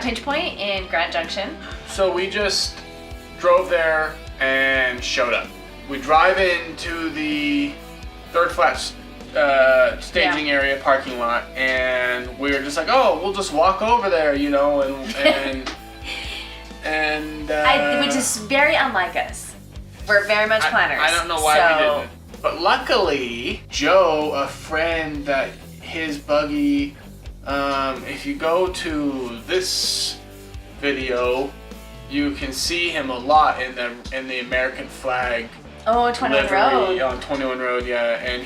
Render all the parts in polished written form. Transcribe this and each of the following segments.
Pinch Point in Grand Junction. So we just drove there and showed up. We drive into the third flat staging area parking lot, and we were just like, oh, we'll just walk over there, you know, which is very unlike us. We're very much planners. I don't know why we didn't. But luckily, Joe, a friend that his buggy, if you go to this video, you can see him a lot in the American flag. Oh, 21 Road. On 21 Road, yeah. And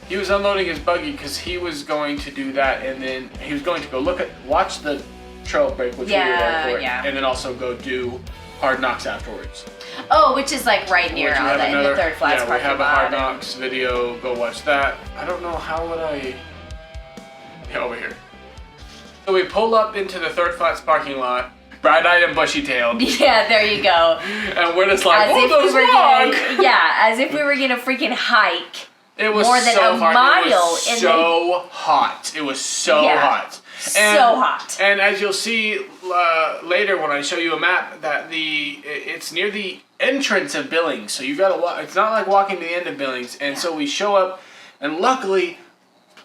he was unloading his buggy because he was going to do that, and then he was going to go watch the trail break, which we were there for, and then also go do Hard Knocks afterwards. Oh, which is like right near in the third flats parking lot. Yeah, we have a Hard Knocks video. Go watch that. I don't know how would I. Yeah, over here. So we pull up into the third flats parking lot, bright-eyed and bushy-tailed. Yeah, there you go. And we're just like, as if we were gonna freaking hike. It was more than a mile. It was so hot. It was so hot. So hot. And as you'll see later when I show you a map, that it's near the entrance of Billings. So you gotta walk. It's not like walking to the end of Billings. And so we show up, and luckily,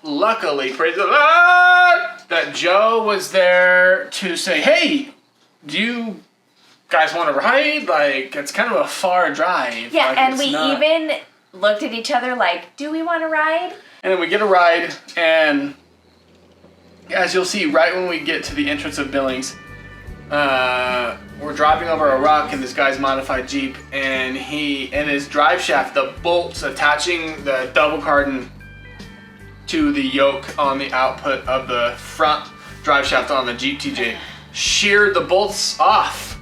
praise the Lord, that Joe was there to say, hey, do you guys want to ride? Like, it's kind of a far drive. Yeah, like, and we even looked at each other like, do we want to ride? And then we get a ride, and as you'll see, right when we get to the entrance of Billings, we're driving over a rock in this guy's modified Jeep, and in his drive shaft, the bolts attaching the double cardan to the yoke on the output of the front drive shaft on the Jeep TJ sheared the bolts off.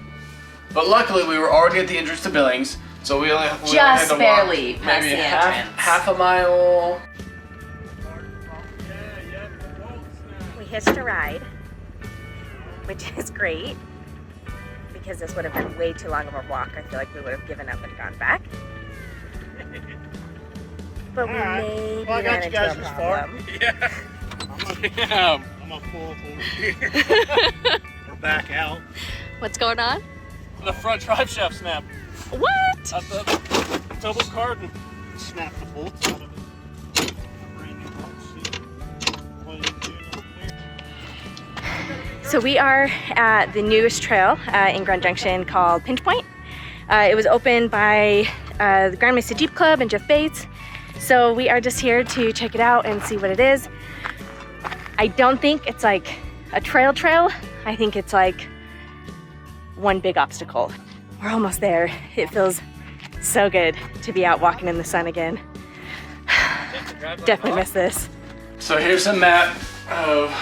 But luckily, we were already at the entrance to Billings, so we only had to barely walk past maybe the entrance. half a mile. We hitched a ride, which is great, because this would have been way too long of a walk. I feel like we would have given up and gone back. But we maybe ran into a problem. Yeah. I'm a full We're back out. What's going on? The front drive shaft snapped. What? At the double cardan. Snapped the bolts out of it. Brand new bolts. So we are at the newest trail in Grand Junction called Pinch Point. It was opened by the Grand Mesa Jeep Club and Jeff Bates. So we are just here to check it out and see what it is. I don't think it's like a trail. I think it's like one big obstacle. We're almost there. It feels so good to be out walking in the sun again. Definitely miss this. So here's a map of.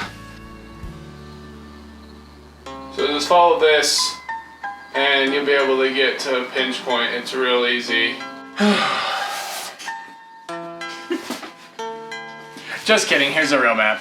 So just follow this, and you'll be able to get to Pinch Point. It's real easy. Just kidding, here's a real map.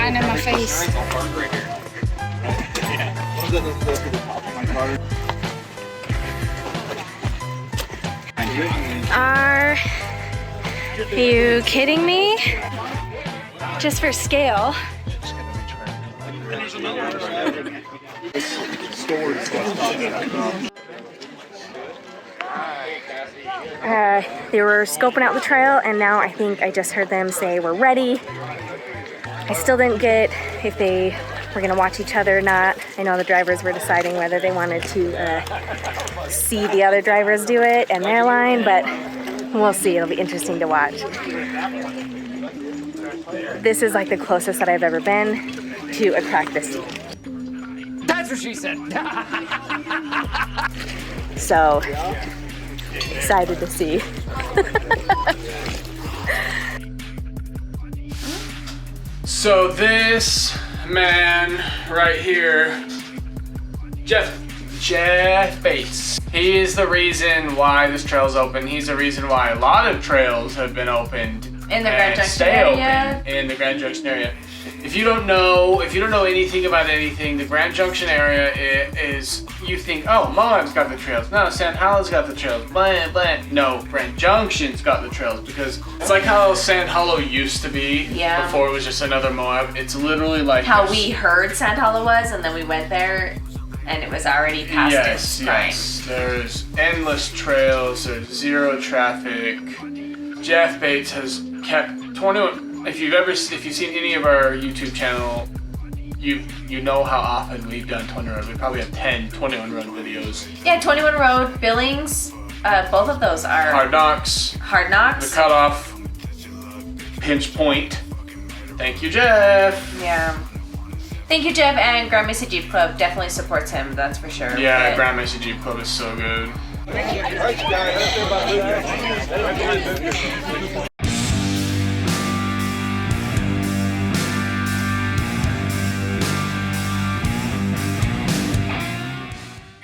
lying in my face. Are you kidding me? Just for scale. They were scoping out the trail, and now I think I just heard them say we're ready. I still didn't get if they were gonna watch each other or not. I know the drivers were deciding whether they wanted to see the other drivers do it and their line, but we'll see. It'll be interesting to watch. This is like the closest that I've ever been to a crack this deep. That's what she said. So excited to see. So this man right here, Jeff Bates. He is the reason why this trail's open. He's the reason why a lot of trails have been opened In the Grand and Junction stay area? open in the Grand Junction area. If you don't know anything about anything, the Grand Junction area is, you think, oh, Moab's got the trails. No, Sand Hollow's got the trails. Blah, blah. No, Grand Junction's got the trails because it's like how Sand Hollow used to be before it was just another Moab. It's literally like How we heard Sand Hollow was, and then we went there, and it was already past its prime. Yes. There's endless trails. There's zero traffic. Jeff Bates has kept 21. If you've seen any of our YouTube channel, you know how often we've done 21 Road. We probably have 10 21 Road videos. Yeah, 21 Road, Billings, both of those are Hard Knocks, Hard Knocks. The Cutoff, Pinch Point. Thank you, Jeff. Yeah. Thank you, Jeff, and Grand Mesa Jeep Club definitely supports him, that's for sure. Yeah, But Grand Mesa Jeep Club is so good.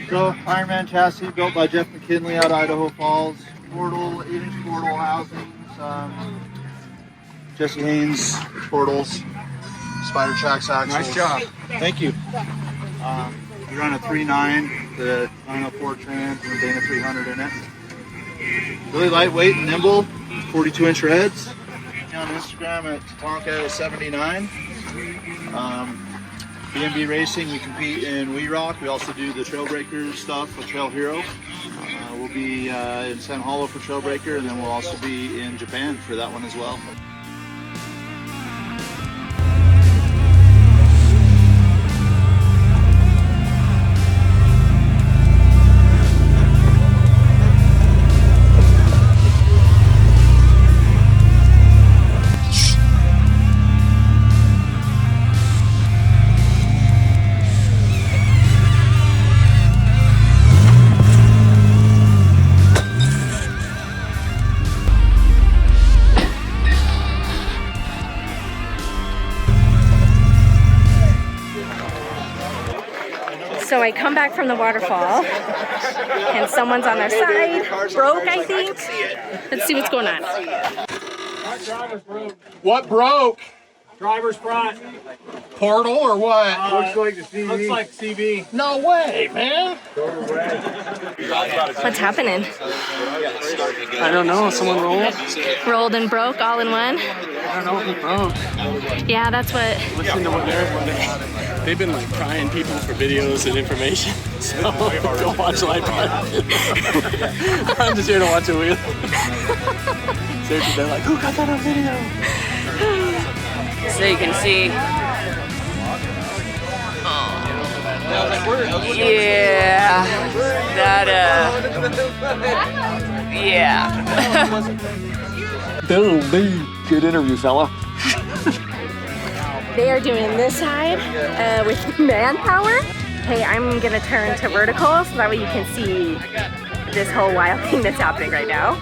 So, Ironman chassis built by Jeff McKinley out of Idaho Falls. Portal, 8-inch portal housings. Jesse Haynes portals. Spider Tracks axles. Nice job. Thank you. We run a 3.9, the 904 trans, and the Dana 300 in it. Really lightweight and nimble. 42-inch heads. On Instagram at Tatanka79. BMB Racing, we compete in We Rock. We also do the Trailbreaker stuff with Trail Hero. We'll be in Sand Hollow for Trailbreaker, and then we'll also be in Japan for that one as well. So I come back from the waterfall, and someone's on their side, broke, I think. Let's see what's going on. What broke? Driver's front. Portal or what? Looks like the CB. Looks like CB. No way, man. What's happening? I don't know. Someone rolled. Rolled and broke all in one? I don't know who broke. Yeah, that's what. Listen to what they've been like prying people for videos and information. So go watch Live Pod. I'm just here to watch a wheel. Seriously, they're like, who got that on video? So you can see. Yeah. That, yeah. Good interview, fella. They are doing this side with manpower. Hey, I'm gonna turn to vertical so that way you can see this whole wild thing that's happening right now.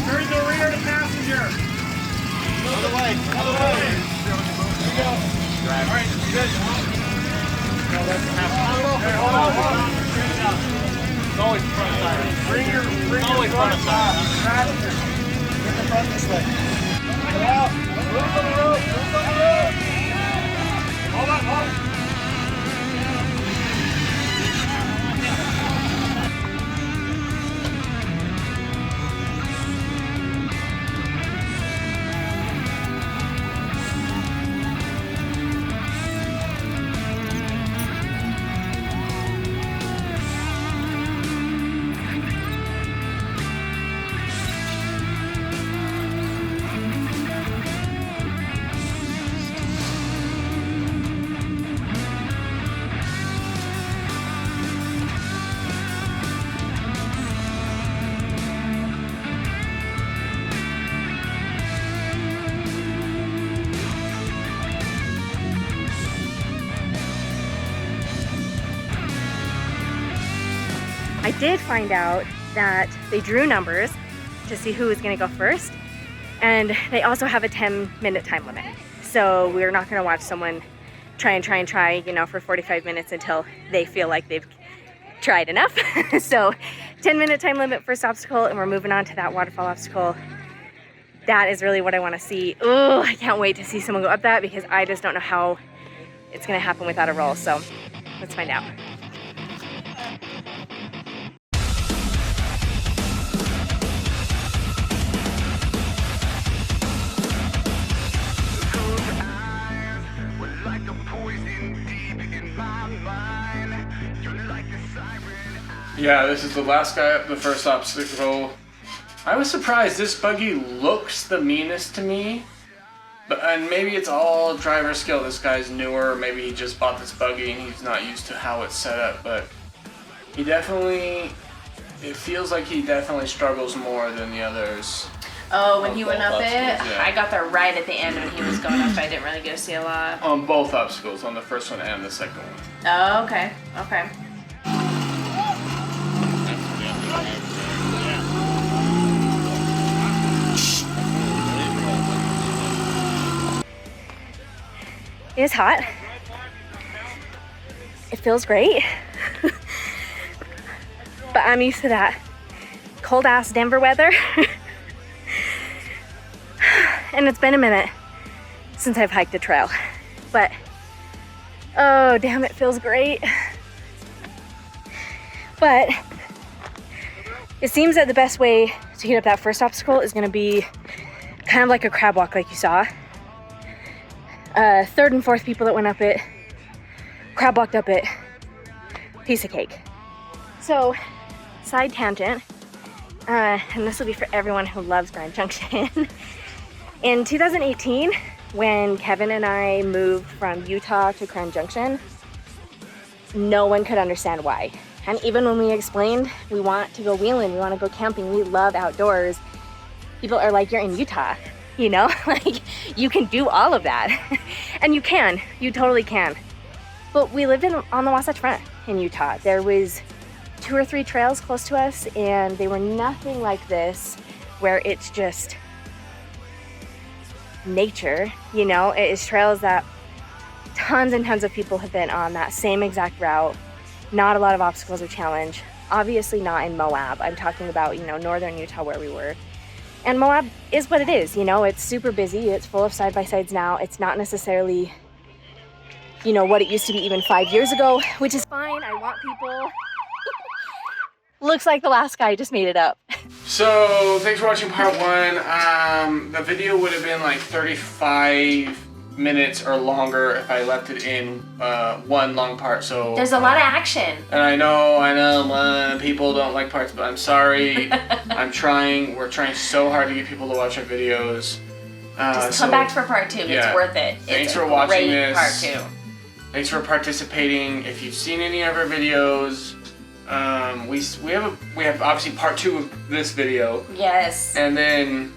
Turn the rear to passenger. Other way. Other way. Here we go. All right, good. Hold on. It's always front side. Bring your front side. front this way. Get out. Move on the road. Move on the road. Hold on, hold on. I did find out that they drew numbers to see who was gonna go first, and they also have a 10-minute time limit. So we're not gonna watch someone try, you know, for 45 minutes until they feel like they've tried enough. So 10-minute time limit first obstacle, and we're moving on to that waterfall obstacle. That is really what I wanna see. Oh, I can't wait to see someone go up that, because I just don't know how it's gonna happen without a roll. So let's find out. Yeah, this is the last guy up the first obstacle. I was surprised. This buggy looks the meanest to me. And maybe it's all driver skill. This guy's newer. Or maybe he just bought this buggy and he's not used to how it's set up. But he definitely, it feels like he definitely struggles more than the others. Oh, when he went up it, yeah. I got there right at the end when he was going up. I didn't really get to see a lot. On both obstacles, on the first one and the second one. Oh, okay. Okay. It is hot. It feels great. But I'm used to that cold ass Denver weather. And it's been a minute since I've hiked a trail. But oh damn, it feels great. But it seems that the best way to get up that first obstacle is gonna be kind of like a crab walk like you saw. Third and fourth people that went up it, crab walked up it, piece of cake. So, side tangent, and this will be for everyone who loves Grand Junction. In 2018, when Kevin and I moved from Utah to Grand Junction, no one could understand why. And even when we explained we want to go wheeling, we want to go camping, we love outdoors, people are like, you're in Utah. You know, like you can do all of that. And you can, you totally can. But we lived on the Wasatch Front in Utah. There was 2 or 3 trails close to us, and they were nothing like this, where it's just nature, you know. It is trails that tons and tons of people have been on that same exact route. Not a lot of obstacles or challenge. Obviously not in Moab. I'm talking about, you know, northern Utah where we were. And Moab is what it is, you know, it's super busy, it's full of side-by-sides now. It's not necessarily, you know, what it used to be even 5 years ago, which is fine. I want people. Looks like the last guy just made it up. So, thanks for watching part 1. The video would have been like 35 minutes or longer if I left it in one long part. So there's a lot of action. And I know people don't like parts, but I'm sorry. I'm trying. We're trying so hard to get people to watch our videos. Just come back for part 2. Yeah. It's worth it. Thanks it's for watching this. Part 2. Thanks for participating. If you've seen any of our videos, we have obviously part 2 of this video. Yes. And then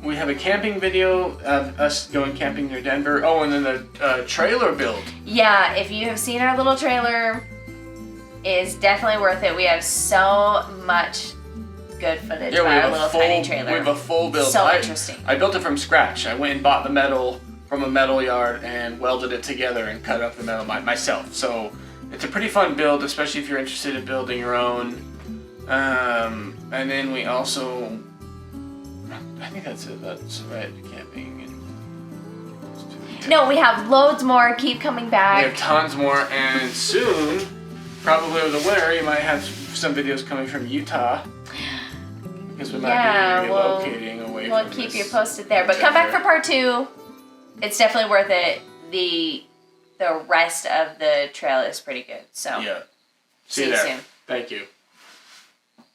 we have a camping video of us going camping near Denver. Oh, and then the trailer build. Yeah, if you have seen our little trailer, it's definitely worth it. We have so much good footage of our little tiny trailer. We have a full build. So interesting. I built it from scratch. I went and bought the metal from a metal yard and welded it together and cut up the metal myself. So it's a pretty fun build, especially if you're interested in building your own. And then we also I think that's it. That's right. Camping. No, we have loads more. Keep coming We back. have tons more, and soon, probably over the winter, you might have some videos coming from Utah. Because we might be relocating away We'll from keep this you posted there. But come back for desert. part 2. It's definitely worth it. The rest of the trail is pretty good. So Yeah. see See you you there. soon. Thank you.